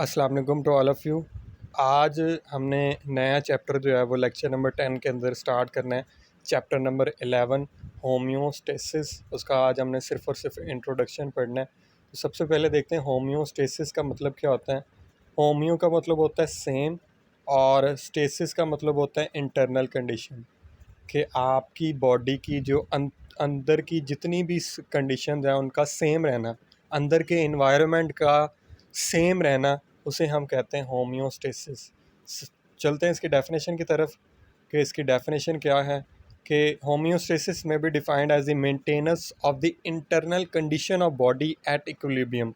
अस्सलाम वालेकुम to all of you. आज हमने नया चैप्टर जो है वो लेक्चर नंबर 10 के अंदर स्टार्ट करना है। चैप्टर नंबर 11 होम्योस्टेसिस, उसका आज हमने सिर्फ़ और सिर्फ इंट्रोडक्शन पढ़ना है। तो सबसे पहले देखते हैं होम्योस्टेसिस का मतलब क्या होता है। होम्यो का मतलब होता है सेम, और स्टेसिस का मतलब होता है इंटरनल कंडीशन, कि आपकी बॉडी की जो अंदर की जितनी भी कंडीशंस हैं उनका सेम रहना, अंदर के इन्वायरमेंट का सेम रहना, उसे हम कहते हैं होम्योस्टेसिस। चलते हैं इसकी डेफिनेशन की तरफ कि इसकी डेफिनेशन क्या है। कि होम्योस्टेसिस में be defined as the maintenance of the internal condition of body at equilibrium,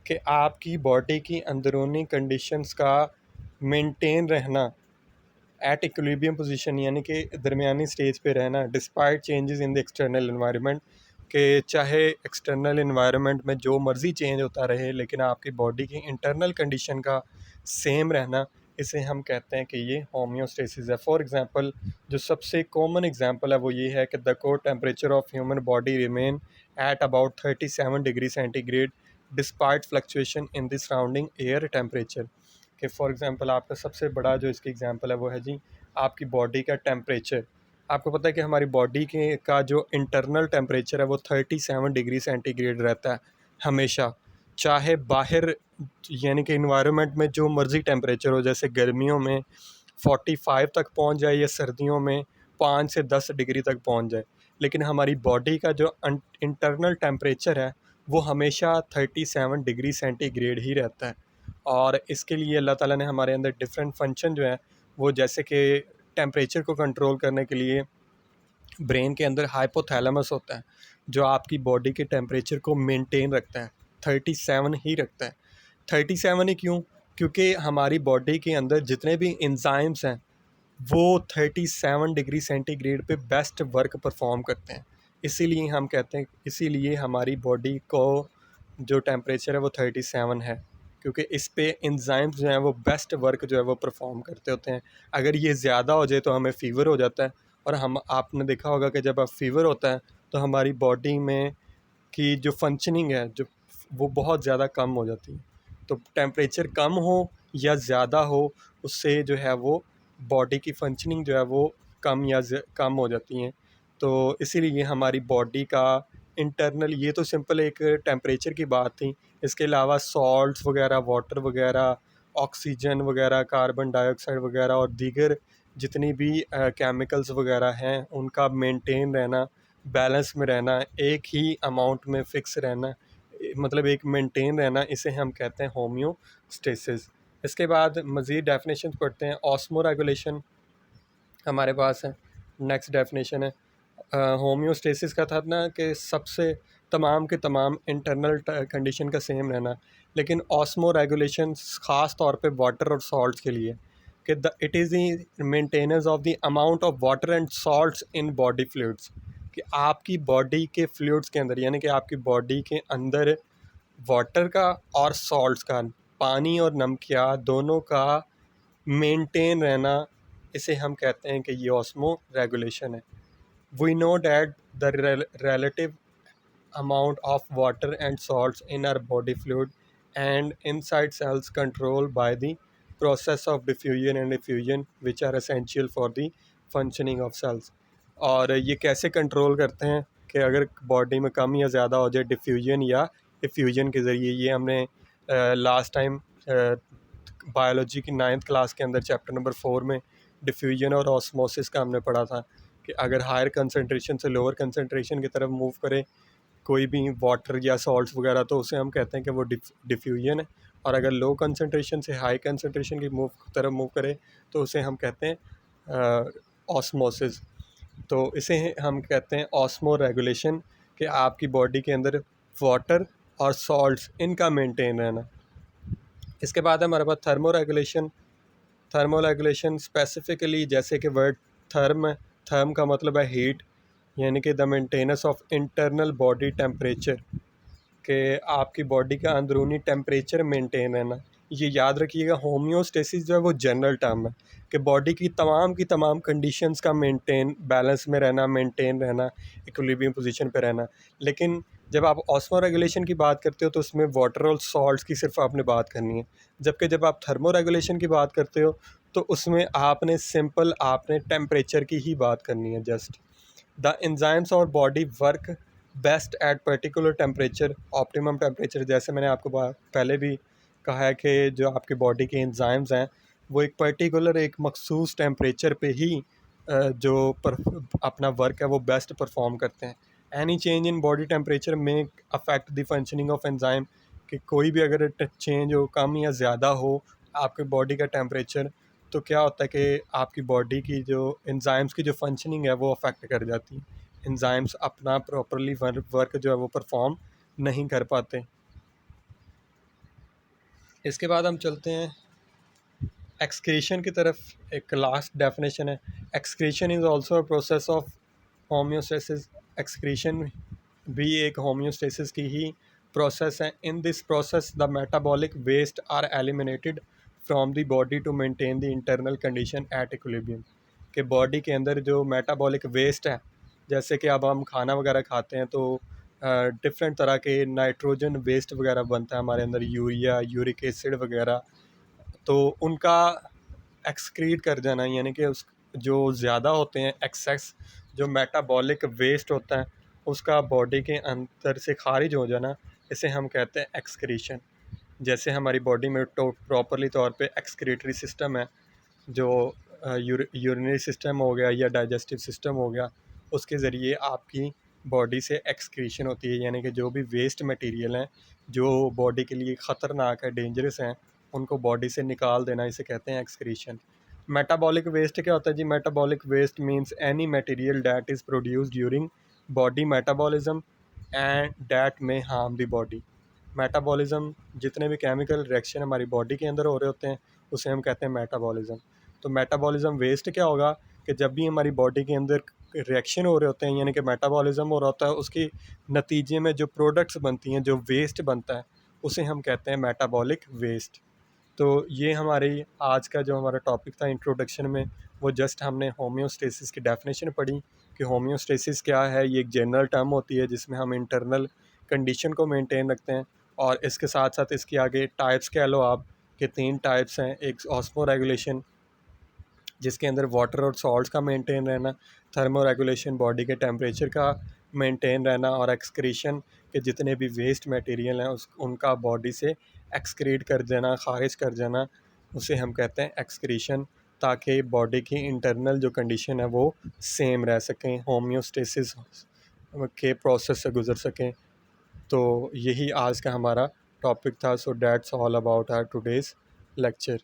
कि आपकी बॉडी की अंदरूनी कंडीशंस का मेंटेन रहना एट इक्विलिब्रियम पोजीशन, यानी कि दरमियानी स्टेज पे रहना despite changes in the external environment, कि चाहे एक्सटर्नल इन्वायरमेंट में जो मर्ज़ी चेंज होता रहे लेकिन आपकी बॉडी की इंटरनल कंडीशन का सेम रहना, इसे हम कहते हैं कि ये होम्योस्टेसिस है। फॉर एग्जांपल, जो सबसे कॉमन एग्जांपल है वो ये है कि the core temperature of human body remain at about 37 degree centigrade despite fluctuation in the surrounding air temperature. कि फॉर एग्ज़ाम्पल आपका सबसे बड़ा जो इसकी एग्ज़ाम्पल है वो है जी आपकी बॉडी का टेम्परेचर। आपको पता है कि हमारी बॉडी के का जो इंटरनल टेम्परेचर है वो 37 डिग्री सेंटीग्रेड रहता है हमेशा, चाहे बाहर यानी कि इन्वायरमेंट में जो मर्ज़ी टेम्परेचर हो, जैसे गर्मियों में 45 तक पहुंच जाए या सर्दियों में 5 से 10 डिग्री तक पहुंच जाए, लेकिन हमारी बॉडी का जो इंटरनल टेम्परेचर है वो हमेशा 37 डिग्री सेंटीग्रेड ही रहता है। और इसके लिए अल्लाह ताला ने हमारे अंदर डिफरेंट फंक्शन जो है वो, जैसे कि टेम्परेचर को कंट्रोल करने के लिए ब्रेन के अंदर हाइपोथैलेमस होता है जो आपकी बॉडी के टेम्परेचर को मेंटेन रखता है, 37 ही रखता है। 37 ही क्यों? क्योंकि हमारी बॉडी के अंदर जितने भी इंजाइम्स हैं वो 37 डिग्री सेंटीग्रेड पे बेस्ट वर्क परफॉर्म करते हैं। इसीलिए हम कहते हैं, इसीलिए हमारी बॉडी को जो टेम्परेचर है वो 37 है, क्योंकि इस पे एंजाइम्स जो हैं वो बेस्ट वर्क जो है वो परफॉर्म करते होते हैं। अगर ये ज़्यादा हो जाए तो हमें फ़ीवर हो जाता है, और हम आपने देखा होगा कि जब आप फ़ीवर होता है तो हमारी बॉडी में की जो फंक्शनिंग है जो वो बहुत ज़्यादा कम हो जाती है। तो टेम्परेचर कम हो या ज़्यादा हो, उससे जो है वो बॉडी की फंक्शनिंग जो है वो कम या कम हो जाती हैं। तो इसीलिए हमारी बॉडी का इंटरनल, ये तो सिंपल एक टेम्परेचर की बात थी। इसके अलावा सॉल्ट्स वगैरह, वाटर वगैरह, ऑक्सीजन वगैरह, कार्बन डाइऑक्साइड वगैरह और दीगर जितनी भी केमिकल्स वगैरह हैं उनका मेंटेन रहना, बैलेंस में रहना, एक ही अमाउंट में फ़िक्स रहना, मतलब एक मेंटेन रहना, इसे हम कहते हैं होम्योस्टेसिस। इसके बाद मज़ीद डेफिनेशन पढ़ते हैं। ऑस्मो रेगुलेशन हमारे पास है, नेक्स्ट डेफिनेशन है। होम्योस्टेसिस का था ना कि सबसे तमाम के तमाम इंटरनल कंडीशन का सेम रहना, लेकिन ऑस्मो रेगुलेशन ख़ास तौर पे वाटर और सॉल्ट्स के लिए, कि the it is the maintenance of the amount of water and salts in body fluids, कि आपकी बॉडी के फ्लूइड्स के अंदर, यानी कि आपकी बॉडी के अंदर वाटर का और सॉल्ट्स का, पानी और नमकिया दोनों का मेंटेन रहना, इसे हम कहते हैं कि ये ऑस्मो रेगुलेशन है। We know that the relative amount of water and salts in our body fluid and inside cells controlled by the process of diffusion and effusion which are essential for the functioning of cells। और ये कैसे control करते हैं कि अगर body में कम या ज़्यादा हो जाए डिफ्यूजन या इफ्यूजन के ज़रिए। ये हमने लास्ट टाइम बायोलॉजी की 9th क्लास के अंदर चैप्टर नंबर 4 में डिफ्यूजन और ऑस्मोसिस का हमने पढ़ा था, कि अगर हायर कंसनट्रेशन से लोअर कंसनट्रेशन की तरफ मूव करे कोई भी वाटर या सॉल्ट्स वगैरह, तो उसे हम कहते हैं कि वो डिफ्यूजन है। और अगर लो कंसनट्रेशन से हाई कंसनट्रेशन की तरफ मूव करे तो उसे हम कहते हैं ऑस्मोसिस। तो इसे हम कहते हैं ऑस्मो रेगुलेशन, कि आपकी बॉडी के अंदर वाटर और सॉल्ट्स इनका मेंटेन रहना। इसके बाद हमारे पास thermoregulation. Thermoregulation specifically, जैसे कि वर्ड थर्म है, थर्म का मतलब है हीट, यानी कि the maintenance of internal body temperature, के आपकी बॉडी का अंदरूनी टेम्परेचर मेंटेन रहना। ये याद रखिएगा, होम्योस्टेसिस जो है वो जनरल टर्म है, कि बॉडी की तमाम कंडीशंस का मेंटेन, बैलेंस में रहना, मेंटेन रहना, इक्विलिब्रियम पोजीशन पे रहना। लेकिन जब आप ऑस्मो रेगुलेशन की बात करते हो तो उसमें वाटर और सॉल्ट्स की सिर्फ आपने बात करनी है, जबकि जब आप थर्मो रेगुलेशन की बात करते हो तो उसमें आपने टेम्परेचर की ही बात करनी है जस्ट। द एंजाइम्स और body work best at particular temperature, optimum temperature. जैसे मैंने आपको पहले भी कहा है कि जो आपकी बॉडी के एंजाइम्स हैं वो एक मखसूस टेम्परेचर पे ही अपना वर्क है वो बेस्ट परफॉर्म करते हैं। Any change in body temperature में affect the functioning of enzyme, कि कोई भी अगर चेंज हो, कम या ज़्यादा हो आपके बॉडी का टेम्परेचर, तो क्या होता है कि आपकी बॉडी की जो एंजाइम्स की जो फंक्शनिंग है वो अफेक्ट कर जाती है। एंजाइम्स अपना प्रॉपरली वर्क जो है वो परफॉर्म नहीं कर पाते। इसके बाद हम चलते हैं एक्सक्रीशन की तरफ। एक लास्ट डेफिनेशन है, excretion is also a process of homeostasis. Excretion भी एक होम्योस्टेसिस की ही प्रोसेस है। In this process the metabolic waste are eliminated from the body to maintain the internal condition at equilibrium. कि बॉडी के अंदर जो मेटाबॉलिक वेस्ट है, जैसे कि अब हम खाना वगैरह खाते हैं तो डिफरेंट तरह के नाइट्रोजन वेस्ट वगैरह बनता है हमारे अंदर, यूरिया, यूरिक एसिड वगैरह, तो उनका एक्सक्रीट कर जाना, यानी कि उस जो ज़्यादा होते हैं एक्सेस जो मेटाबॉलिक वेस्ट होता है उसका बॉडी के अंदर से खारिज हो जाना, इसे हम कहते हैं एक्सक्रीशन। जैसे हमारी बॉडी में तो प्रॉपरली तौर पे एक्सक्रीटरी सिस्टम है, जो यूरिनरी सिस्टम हो गया या डाइजेस्टिव सिस्टम हो गया, उसके ज़रिए आपकी बॉडी से एक्सक्रीशन होती है, यानी कि जो भी वेस्ट मटेरियल हैं जो बॉडी के लिए ख़तरनाक है, डेंजरस हैं, उनको बॉडी से निकाल देना, इसे कहते हैं एक्सक्रीशन। मेटाबॉलिक वेस्ट क्या होता है जी? Metabolic waste means any material that is produced during body metabolism and that may harm the body. Metabolism, जितने भी केमिकल रिएक्शन हमारी बॉडी के अंदर हो रहे होते हैं उसे हम कहते हैं मेटाबॉलिज्म। तो मेटाबॉलिज्म वेस्ट क्या होगा कि जब भी हमारी बॉडी के अंदर रिएक्शन हो रहे होते हैं, यानी कि मेटाबॉलिज्म हो रहा होता है, उसके नतीजे में जो प्रोडक्ट्स बनती हैं, जो वेस्ट बनता है, उसे हम कहते हैं मेटाबॉलिक वेस्ट। तो ये हमारी आज का जो हमारा टॉपिक था इंट्रोडक्शन में, वो जस्ट हमने होम्योस्टेसिस की डेफिनेशन पढ़ी कि होम्योस्टेसिस क्या है। ये एक जनरल टर्म होती है जिसमें हम इंटरनल कंडीशन को मेंटेन रखते हैं, और इसके साथ साथ इसके आगे टाइप्स कह लो आप, कि 3 टाइप्स हैं। एक ऑस्मो रेगुलेशन जिसके अंदर वाटर और सॉल्ट्स का मेंटेन रहना, थर्मो रेगुलेशन बॉडी के टेम्परेचर का मेंटेन रहना, और एक्सक्रीशन के जितने भी वेस्ट मटेरियल हैं उनका बॉडी से एक्सक्रीट कर देना, खारिज कर देना, उसे हम कहते हैं एक्सक्रीशन, ताकि बॉडी की इंटरनल जो कंडीशन है वो सेम रह सकें, होम्योस्टेसिस के प्रोसेस से गुजर सकें। तो यही आज का हमारा टॉपिक था। So that's all about our today's lecture.